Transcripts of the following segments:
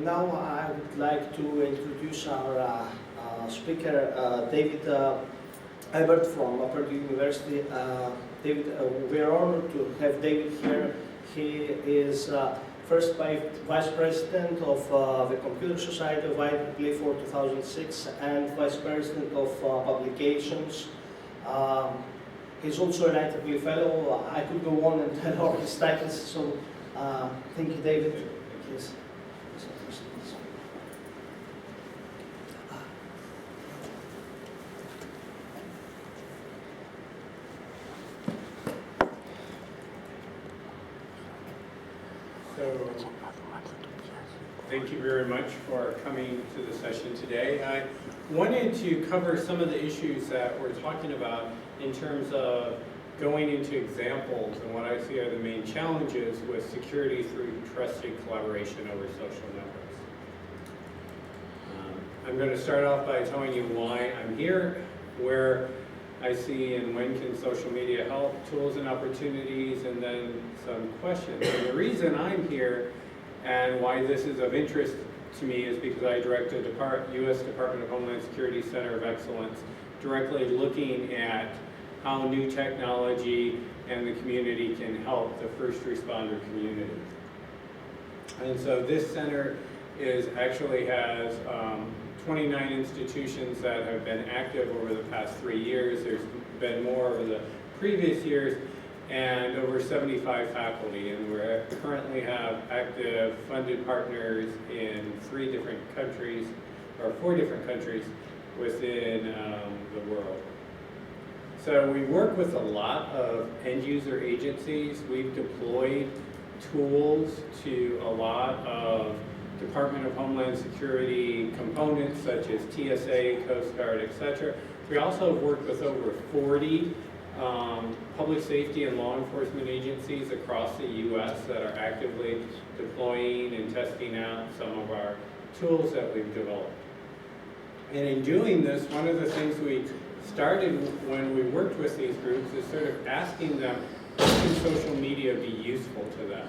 Now I would like to introduce our speaker, David Ebert from Purdue University. David, we are honored to have David here. He is first Vice President of the Computer Society of IEEE for 2006 and Vice President of Publications. He's also an IEEE Fellow. I could go on and tell all his titles, so thank you, David. Yes. So, thank you very much for coming to the session today. I wanted to cover some of the issues that we're talking about in terms of going into examples and what I see are the main challenges with security through trusted collaboration over social networks. I'm going to start off by telling you why I'm here, where I see and when can social media help, tools and opportunities, and then some questions. And the reason I'm here and why this is of interest to me is because I direct a U.S. Department of Homeland Security Center of Excellence, directly looking at how new technology and the community can help the first responder community. And so this center actually has 29 institutions that have been active over the past 3 years. There's been more over the previous years, and over 75 faculty. And we currently have active funded partners in 4 different countries within the world. So we work with a lot of end user agencies. We've deployed tools to a lot of Department of Homeland Security components such as TSA, Coast Guard, etc. We also have worked with over 40 public safety and law enforcement agencies across the U.S. that are actively deploying and testing out some of our tools that we've developed. And in doing this, one of the things we started when we worked with these groups is sort of asking them, how can social media be useful to them?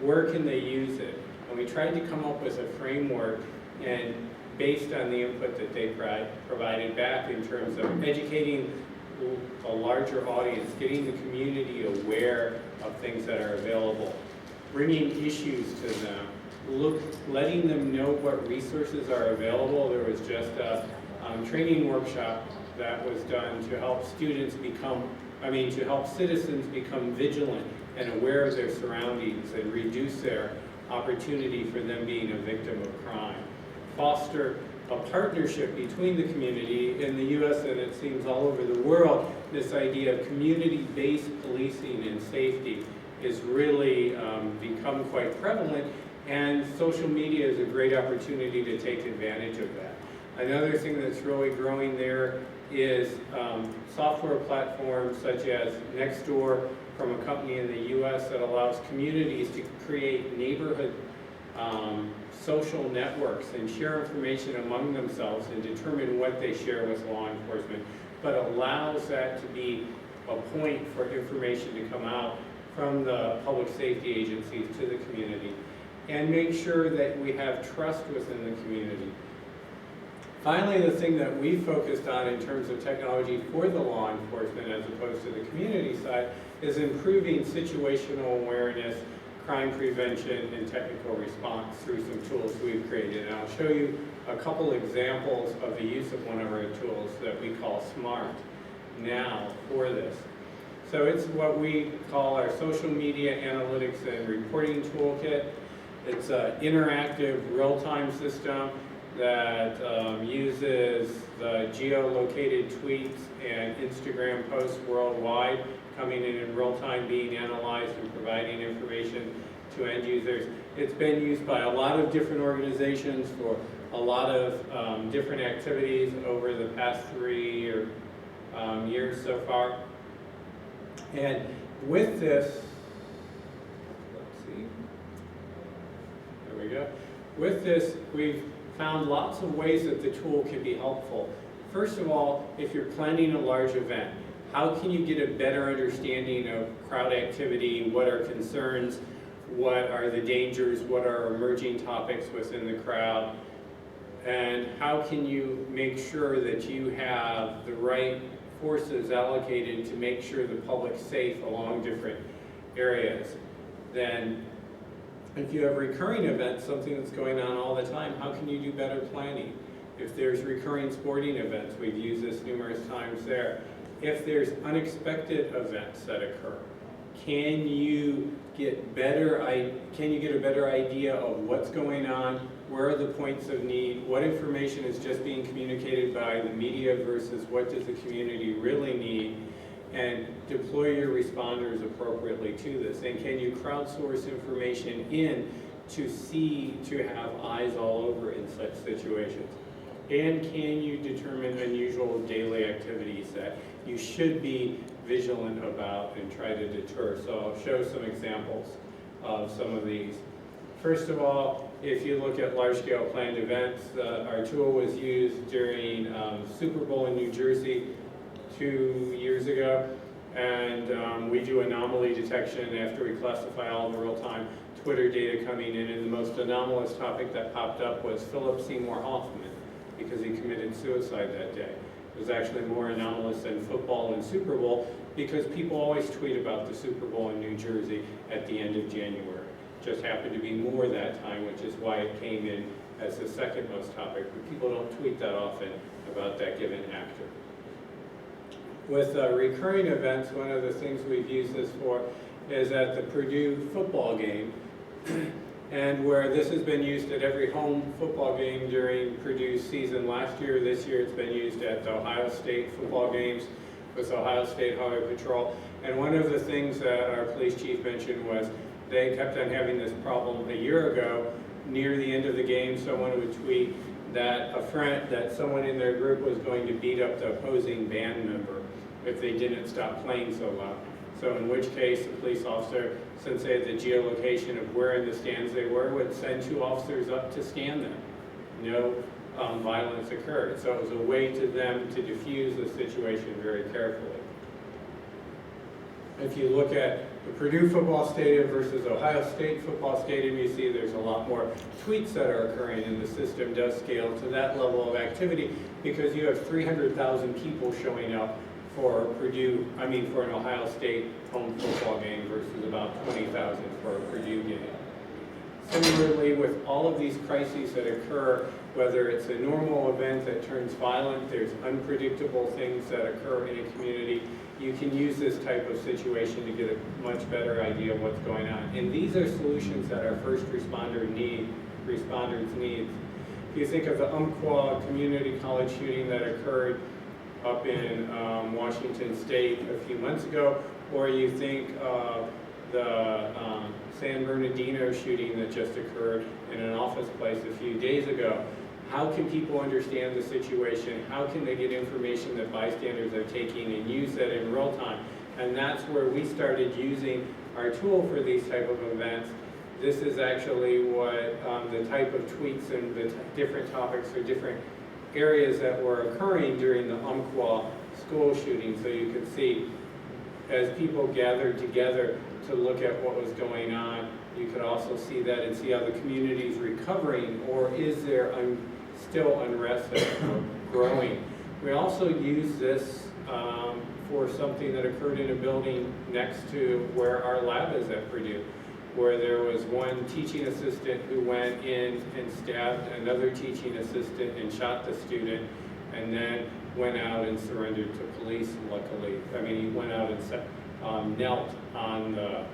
Where can they use it? And we tried to come up with a framework, and based on the input that they provided back in terms of educating a larger audience, getting the community aware of things that are available, bringing issues to them, letting them know what resources are available. There was just a training workshop that was done to help citizens become vigilant and aware of their surroundings and reduce their opportunity for them being a victim of crime. Foster a partnership between the community in the U.S. and it seems all over the world. This idea of community-based policing and safety is really become quite prevalent, and social media is a great opportunity to take advantage of that. Another thing that's really growing there is software platforms such as Nextdoor from a company in the U.S. that allows communities to create neighborhood social networks and share information among themselves and determine what they share with law enforcement, but allows that to be a point for information to come out from the public safety agencies to the community, and make sure that we have trust within the community. Finally, the thing that we focused on in terms of technology for the law enforcement as opposed to the community side is improving situational awareness, crime prevention, and technical response through some tools we've created. And I'll show you a couple examples of the use of one of our tools that we call SMART now for this. So it's what we call our social media analytics and reporting toolkit. It's an interactive real-time system that uses the geolocated tweets and Instagram posts worldwide coming in real time, being analyzed and providing information to end users. It's been used by a lot of different organizations for a lot of different activities over the past 3 years so far. And with this, let's see, there we go. With this, we've found lots of ways that the tool can be helpful. First of all, if you're planning a large event, how can you get a better understanding of crowd activity, what are concerns, what are the dangers, what are emerging topics within the crowd, and how can you make sure that you have the right forces allocated to make sure the public's safe along different areas. Then if you have recurring events, something that's going on all the time, how can you do better planning? If there's recurring sporting events, we've used this numerous times there. If there's unexpected events that occur, can you get a better idea of what's going on, where are the points of need, what information is just being communicated by the media versus what does the community really need, and deploy your responders appropriately to this. And can you crowdsource information in to have eyes all over in such situations? And can you determine unusual daily activities that you should be vigilant about and try to deter? So I'll show some examples of some of these. First of all, if you look at large-scale planned events, our tool was used during Super Bowl in New Jersey 2 years ago, and we do anomaly detection after we classify all the real-time Twitter data coming in, and the most anomalous topic that popped up was Philip Seymour Hoffman, because he committed suicide that day. It was actually more anomalous than football and Super Bowl, because people always tweet about the Super Bowl in New Jersey at the end of January. Just happened to be more that time, which is why it came in as the second most topic, but people don't tweet that often about that given actor. With recurring events, one of the things we've used this for is at the Purdue football game, and where this has been used at every home football game during Purdue's season last year. This year it's been used at the Ohio State football games with Ohio State Highway Patrol. And one of the things that our police chief mentioned was they kept on having this problem a year ago. Near the end of the game, someone would tweet that someone in their group was going to beat up the opposing band member if they didn't stop playing so loud. So in which case, the police officer, since they had the geolocation of where in the stands they were, would send 2 officers up to scan them. No violence occurred. So it was a way to them to diffuse the situation very carefully. If you look at the Purdue football stadium versus Ohio State football stadium, you see there's a lot more tweets that are occurring, and the system does scale to that level of activity because you have 300,000 people showing up for for an Ohio State home football game versus about 20,000 for a Purdue game. Similarly, with all of these crises that occur, whether it's a normal event that turns violent, there's unpredictable things that occur in a community, you can use this type of situation to get a much better idea of what's going on. And these are solutions that our first responders need. If you think of the Umpqua Community College shooting that occurred up in Washington State a few months ago, or you think of the San Bernardino shooting that just occurred in an office place a few days ago. How can people understand the situation? How can they get information that bystanders are taking and use that in real time? And that's where we started using our tool for these type of events. This is actually what the type of tweets and the different topics or different areas that were occurring during the Umpqua school shooting. So you could see as people gathered together to look at what was going on, you could also see that and see how the community is recovering, or is there still unrest that's growing. We also use this for something that occurred in a building next to where our lab is at Purdue, where there was one teaching assistant who went in and stabbed another teaching assistant and shot the student, and then went out and surrendered to police, luckily. I mean, he went out and knelt on the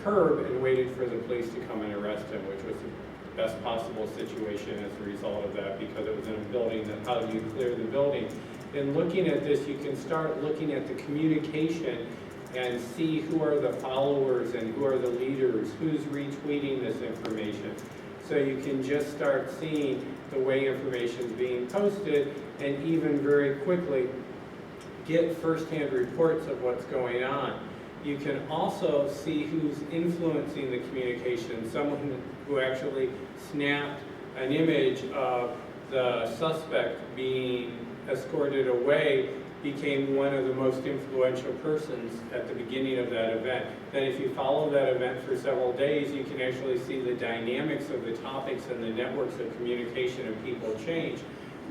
curb and waited for the police to come and arrest him, which was the best possible situation as a result of that, because it was in a building that how do you clear the building. In looking at this, you can start looking at the communication and see who are the followers and who are the leaders, who's retweeting this information. So you can just start seeing the way information is being posted, and even very quickly get firsthand reports of what's going on. You can also see who's influencing the communication. Someone who actually snapped an image of the suspect being escorted away became one of the most influential persons at the beginning of that event. Then if you follow that event for several days, you can actually see the dynamics of the topics and the networks of communication of people change.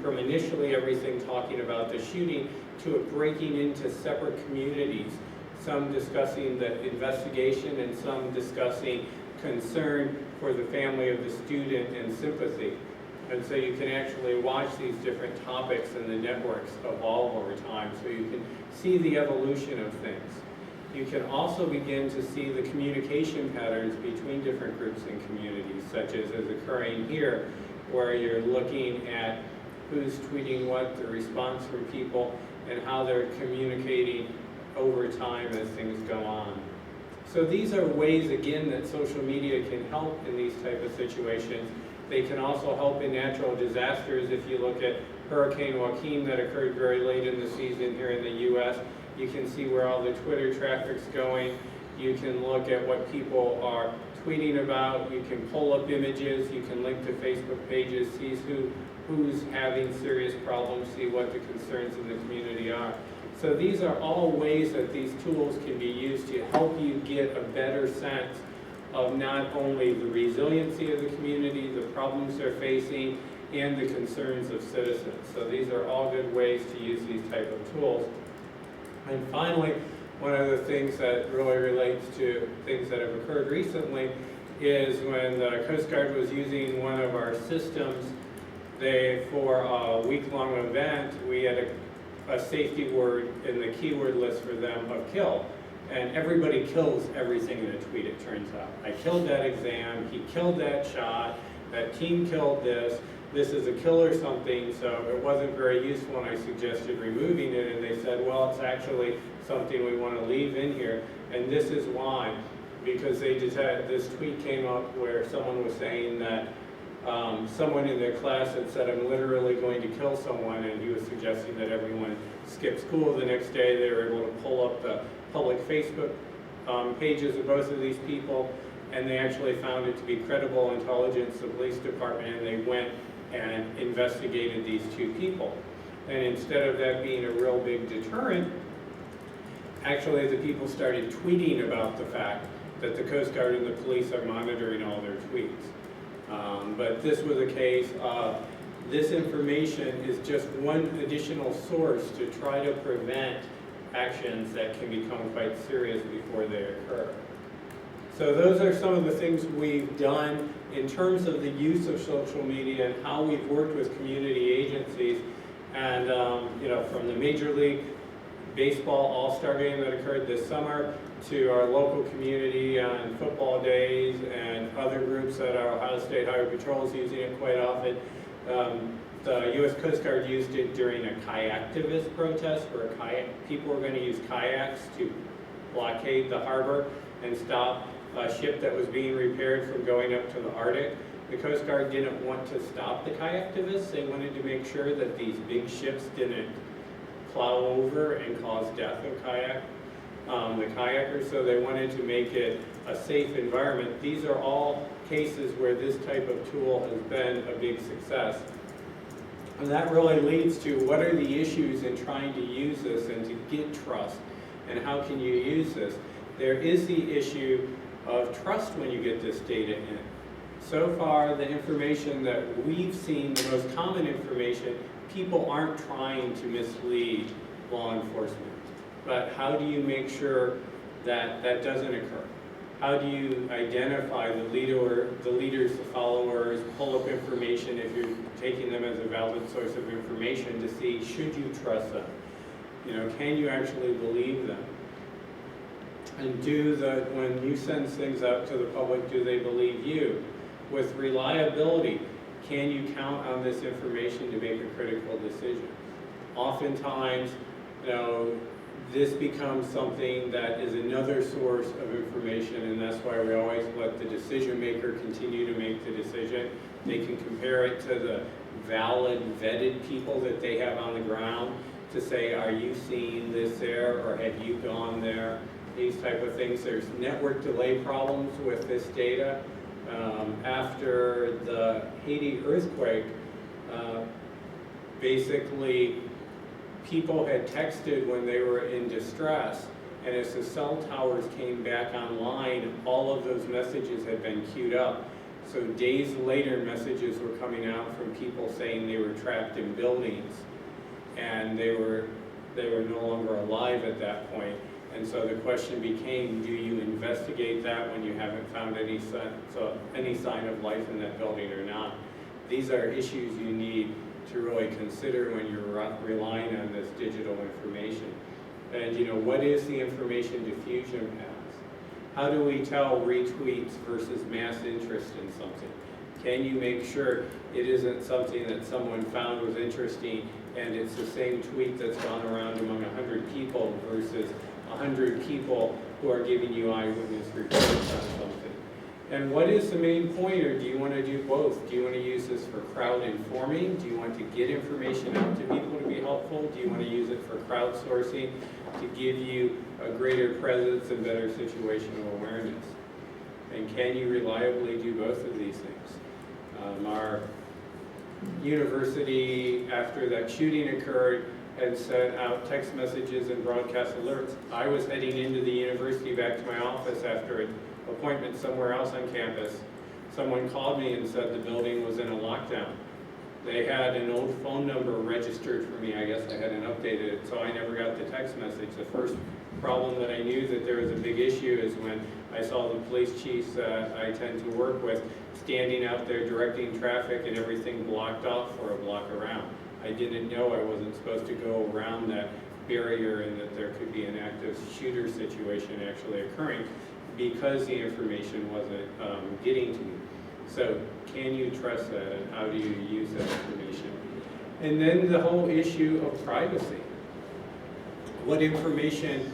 From initially everything talking about the shooting to it breaking into separate communities, some discussing the investigation and some discussing concern for the family of the student and sympathy. And so you can actually watch these different topics and the networks evolve over time, so you can see the evolution of things. You can also begin to see the communication patterns between different groups and communities, such as is occurring here, where you're looking at who's tweeting what, the response from people, and how they're communicating over time as things go on. So these are ways, again, that social media can help in these type of situations. They can also help in natural disasters. If you look at Hurricane Joaquin that occurred very late in the season here in the U.S., you can see where all the Twitter traffic's going. You can look at what people are tweeting about. You can pull up images. You can link to Facebook pages, see who's having serious problems, see what the concerns in the community are. So these are all ways that these tools can be used to help you get a better sense of not only the resiliency of the community, the problems they're facing, and the concerns of citizens. So these are all good ways to use these type of tools. And finally, one of the things that really relates to things that have occurred recently is when the Coast Guard was using one of our systems, for a week-long event, we had a safety word in the keyword list for them of kill. And everybody kills everything in a tweet, it turns out. I killed that exam, he killed that shot, that team killed this is a kill or something, so it wasn't very useful and I suggested removing it, and they said, well, it's actually something we want to leave in here, and this is why. Because they detect, this tweet came up where someone was saying that someone in their class had said, I'm literally going to kill someone, and he was suggesting that everyone skip school. The next day they were able to pull up the public Facebook pages of both of these people, and they actually found it to be credible intelligence, the police department, and they went and investigated these two people. And instead of that being a real big deterrent, actually the people started tweeting about the fact that the Coast Guard and the police are monitoring all their tweets. But this was a case of this information is just one additional source to try to prevent actions that can become quite serious before they occur. So those are some of the things we've done in terms of the use of social media and how we've worked with community agencies. And from the Major League Baseball All-Star game that occurred this summer to our local community on football days and other groups that our Ohio State Highway Patrol is using it quite often. The U.S. Coast Guard used it during a kayaktivist protest where people were going to use kayaks to blockade the harbor and stop a ship that was being repaired from going up to the Arctic. The Coast Guard didn't want to stop the kayaktivists. They wanted to make sure that these big ships didn't plow over and cause death of the kayakers, so they wanted to make it a safe environment. These are all cases where this type of tool has been a big success. And that really leads to what are the issues in trying to use this and to get trust, and how can you use this? There is the issue of trust when you get this data in. So far, the information that we've seen, the most common information, people aren't trying to mislead law enforcement. But how do you make sure that that doesn't occur? How do you identify the leaders, the followers, pull up information if you're taking them as a valid source of information to see, should you trust them? Can you actually believe them? And when you send things out to the public, do they believe you? With reliability, can you count on this information to make a critical decision? Oftentimes, this becomes something that is another source of information, and that's why we always let the decision maker continue to make the decision. They can compare it to the valid, vetted people that they have on the ground to say, are you seeing this there, or have you gone there? These type of things. There's network delay problems with this data. After the Haiti earthquake, basically people had texted when they were in distress, and as the cell towers came back online, all of those messages had been queued up. So days later, messages were coming out from people saying they were trapped in buildings, and they were no longer alive at that point. And so the question became, do you investigate that when you haven't found any sign of life in that building or not? These are issues you need to really consider when you're relying on this digital information. And what is the information diffusion path? How do we tell retweets versus mass interest in something? Can you make sure it isn't something that someone found was interesting and it's the same tweet that's gone around among 100 people versus 100 people who are giving you eyewitness reports on something? And what is the main point, or do you want to do both? Do you want to use this for crowd informing? Do you want to get information out to people to be helpful? Do you want to use it for crowdsourcing to give you a greater presence and better situational awareness? And can you reliably do both of these things? Our university, after that shooting occurred, had sent out text messages and broadcast alerts. I was heading into the university back to my office after an appointment somewhere else on campus. Someone called me and said the building was in a lockdown. They had an old phone number registered for me. I guess I hadn't updated it, so I never got the text message. The first problem that I knew that there was a big issue is when I saw the police chiefs that I tend to work with standing out there directing traffic and everything blocked off for a block around. I didn't know I wasn't supposed to go around that barrier and that there could be an active shooter situation actually occurring because the information wasn't getting to me. So can you trust that, and how do you use that information? And then the whole issue of privacy. What information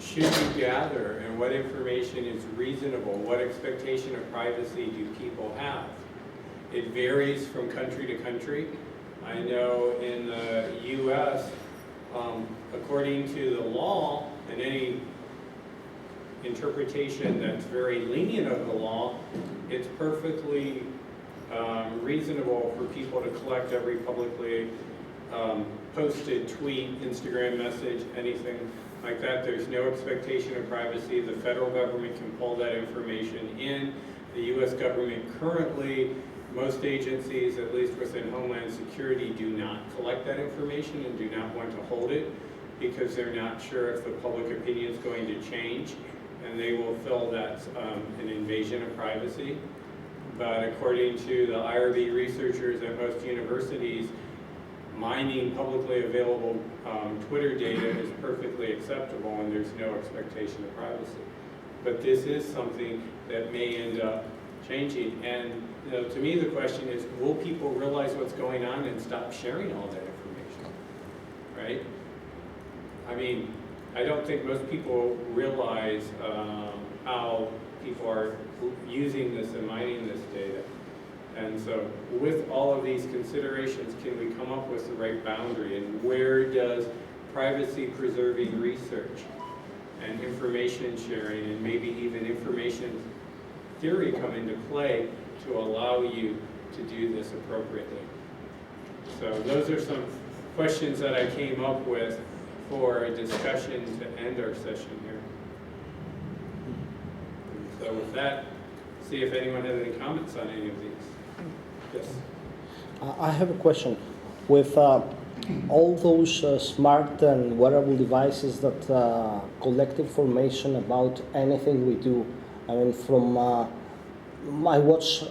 should you gather, and what information is reasonable? What expectation of privacy do people have? It varies from country to country. I know in the US, according to the law, and any interpretation that's very lenient of the law, it's perfectly reasonable for people to collect every publicly posted tweet, Instagram message, anything like that. There's no expectation of privacy. The federal government can pull that information in. The US government currently, most agencies, at least within Homeland Security, do not collect that information and do not want to hold it because they're not sure if the public opinion is going to change, and they will feel that's an invasion of privacy. But according to the IRB researchers at most universities, mining publicly available Twitter data is perfectly acceptable and there's no expectation of privacy. But this is something that may end up changing. And to me the question is, will people realize what's going on and stop sharing all that information, right? I mean, I don't think most people realize how people are using this and mining this data. And so with all of these considerations, can we come up with the right boundary? And where does privacy preserving research and information sharing and maybe even information theory come into play to allow you to do this appropriately? So those are some questions that I came up with for a discussion to end our session here. So with that, see if anyone has any comments on any of these. Yes. I have a question. With all those smart and wearable devices that collect information about anything we do, I mean, from my watch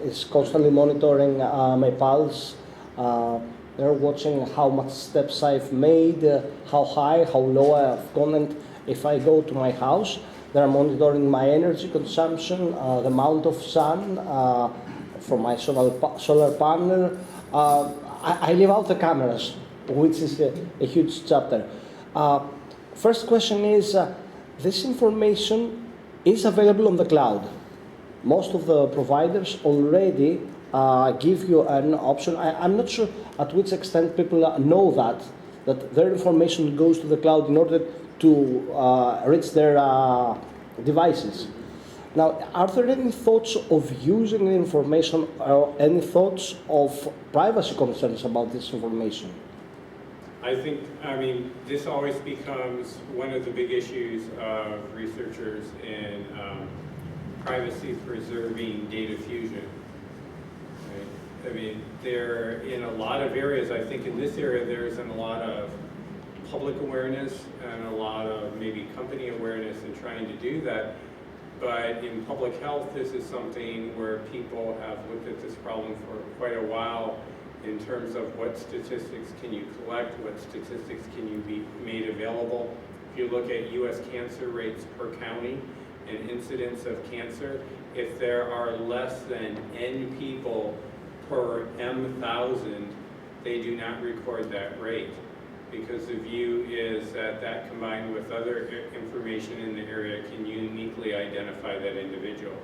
is constantly monitoring my pulse. They're watching how much steps I've made, how high, how low I've gone, and if I go to my house, they're monitoring my energy consumption, the amount of sun from my solar panel. I leave out the cameras, which is a huge chapter. First question is, this information is available on the cloud. Most of the providers already give you an option. I'm not sure at which extent people know that their information goes to the cloud in order to reach their devices. Now, are there any thoughts of using the information or any thoughts of privacy concerns about this information? I mean, this always becomes one of the big issues of researchers in privacy-preserving data fusion. Right? I mean, there in a lot of areas, I think in this area there isn't a lot of public awareness and a lot of maybe company awareness in trying to do that. But in public health, this is something where people have looked at this problem for quite a while in terms of what statistics can you collect, what statistics can you be made available. If you look at US cancer rates per county and incidence of cancer, if there are less than N people per M,000, they do not record that rate, because the view is that that combined with other information in the area can uniquely identify that individual.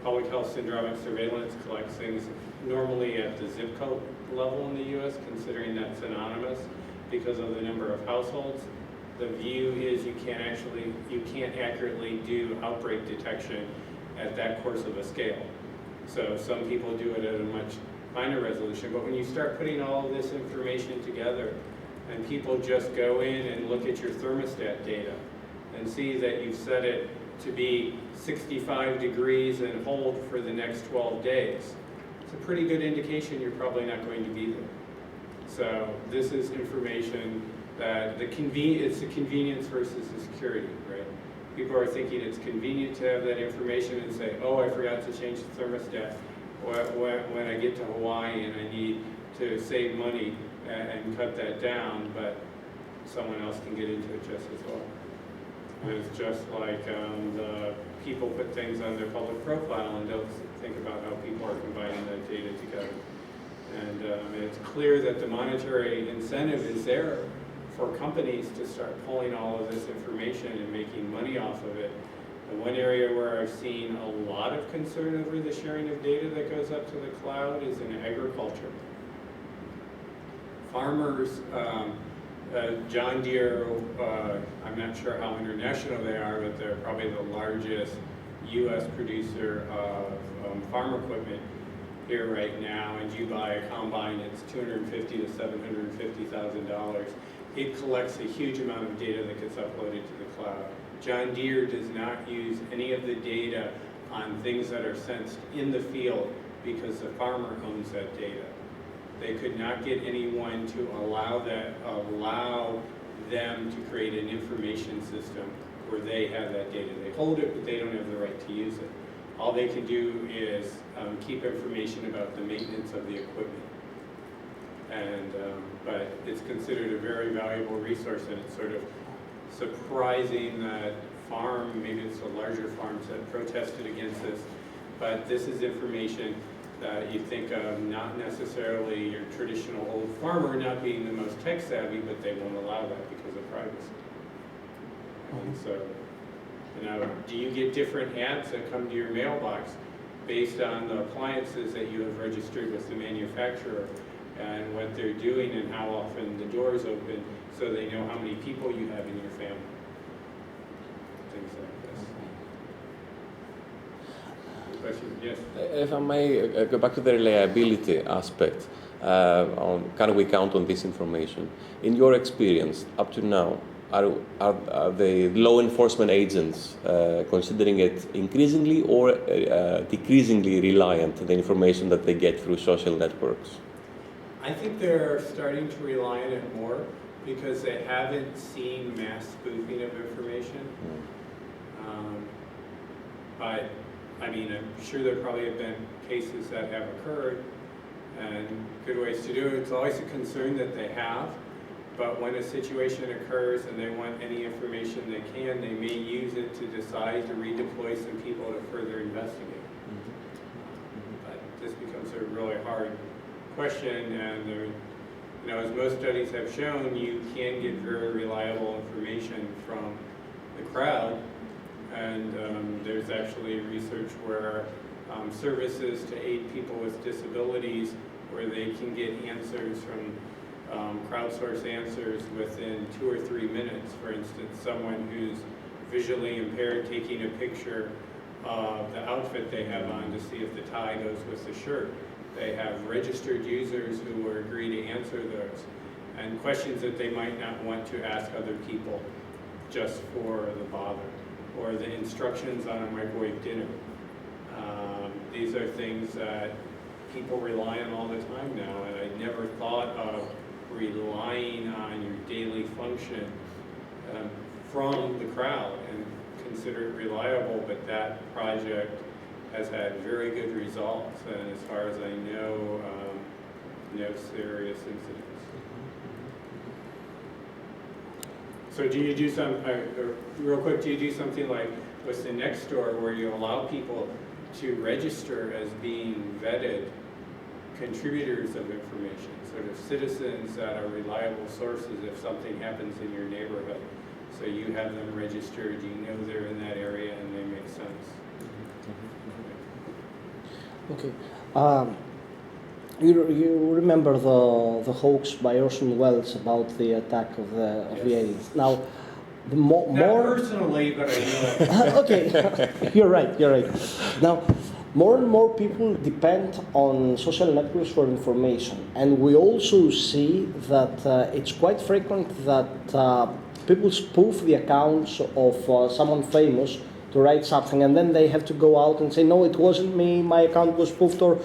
Public health syndromic surveillance collects things normally at the zip code level in the US, considering that's synonymous because of the number of households. The view is you can't accurately do outbreak detection at that coarse of a scale. So some people do it at a much finer resolution, but when you start putting all this information together and people just go in and look at your thermostat data and see that you've set it to be 65 degrees and hold for the next 12 days, it's a pretty good indication you're probably not going to be there. So this is information that it's the convenience versus the security, right? People are thinking it's convenient to have that information and say, oh, I forgot to change the thermostat when I get to Hawaii and I need to save money and cut that down, but someone else can get into it just as well. It's just like the people put things on their public profile and don't think about how people are combining that data together. And it's clear that the monetary incentive is there for companies to start pulling all of this information and making money off of it. And one area where I've seen a lot of concern over the sharing of data that goes up to the cloud is in agriculture. Farmers, John Deere, I'm not sure how international they are, but they're probably the largest U.S. producer of farm equipment here right now, and you buy a combine, it's $250,000 to $750,000. It collects a huge amount of data that gets uploaded to the cloud. John Deere does not use any of the data on things that are sensed in the field because the farmer owns that data. They could not get anyone to allow them to create an information system where they have that data. They hold it, but they don't have the right to use it. All they can do is keep information about the maintenance of the equipment. And but it's considered a very valuable resource, and it's sort of surprising that maybe it's the larger farms that protested against this, but this is information that you think of not necessarily your traditional old farmer not being the most tech savvy, but they won't allow that because of privacy. And so, do you get different ads that come to your mailbox based on the appliances that you have registered with the manufacturer and what they're doing and how often the doors open, so they know how many people you have in your family? Things like this. Question? Yes? If I may go back to the reliability aspect, can we count on this information? In your experience, up to now, are the law enforcement agents considering it increasingly or decreasingly reliant on the information that they get through social networks? I think they're starting to rely on it more because they haven't seen mass spoofing of information. But I mean, I'm sure there probably have been cases that have occurred, and good ways to do it. It's always a concern that they have, but when a situation occurs and they want any information they can, they may use it to decide to redeploy some people to further investigate. But this becomes a really hard question, and as most studies have shown, you can get very reliable information from the crowd. And there's actually research where services to aid people with disabilities, where they can get answers from crowdsourced answers within 2 or 3 minutes. For instance, someone who's visually impaired taking a picture of the outfit they have on to see if the tie goes with the shirt. They have registered users who will agree to answer those. and questions that they might not want to ask other people just for the bother, or the instructions on a microwave dinner. These are things that people rely on all the time now, and I never thought of relying on your daily function from the crowd and consider it reliable, but that project has had very good results, and as far as I know, no serious incidents. So do you do real quick, do you do something like what's the next door, where you allow people to register as being vetted contributors of information, sort of citizens that are reliable sources if something happens in your neighborhood? So you have them registered, you know they're in that area, and they make sense. Okay. You remember the hoax by Orson Welles about the attack of the aliens. Now, the more Not personally, but I know. okay, you're right. Now, more and more people depend on social networks for information, and we also see that it's quite frequent that people spoof the accounts of someone famous to write something, and then they have to go out and say, no, it wasn't me, my account was spoofed, or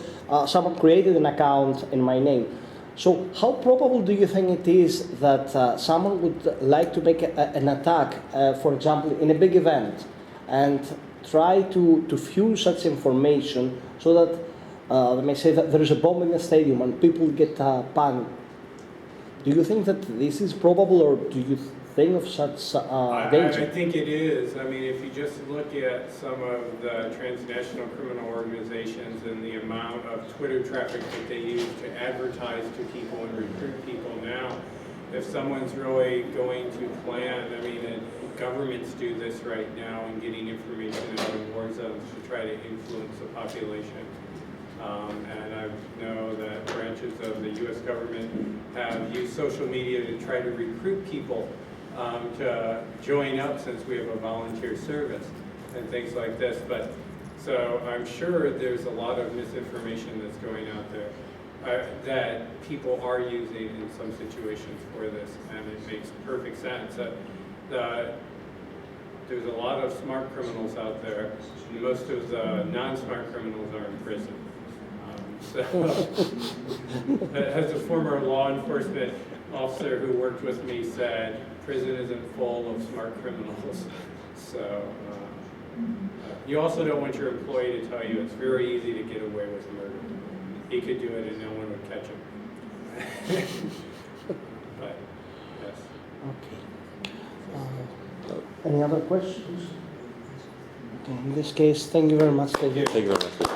someone created an account in my name. So how probable do you think it is that someone would like to make an attack, for example, in a big event, and try to fuse such information so that they may say that there is a bomb in the stadium and people get panicked? Do you think that this is probable, or do you think of such danger? I think it is. I mean, if you just look at some of the transnational criminal organizations and the amount of Twitter traffic that they use to advertise to people and recruit people now, if someone's really going to plan, I mean, and governments do this right now in getting information out of war zones to try to influence the population. And I know that branches of the U.S. government have used social media to try to recruit people to join up, since we have a volunteer service and things like this. But so I'm sure there's a lot of misinformation that's going out there that people are using in some situations for this, and it makes perfect sense. There's a lot of smart criminals out there, and most of the non-smart criminals are in prison. So, as a former law enforcement officer who worked with me said, prison isn't full of smart criminals. So you also don't want your employee to tell you it's very easy to get away with murder. He could do it and no one would catch him. But, yes. Okay. Any other questions? Okay, in this case, thank you very much, David. Thank you very much.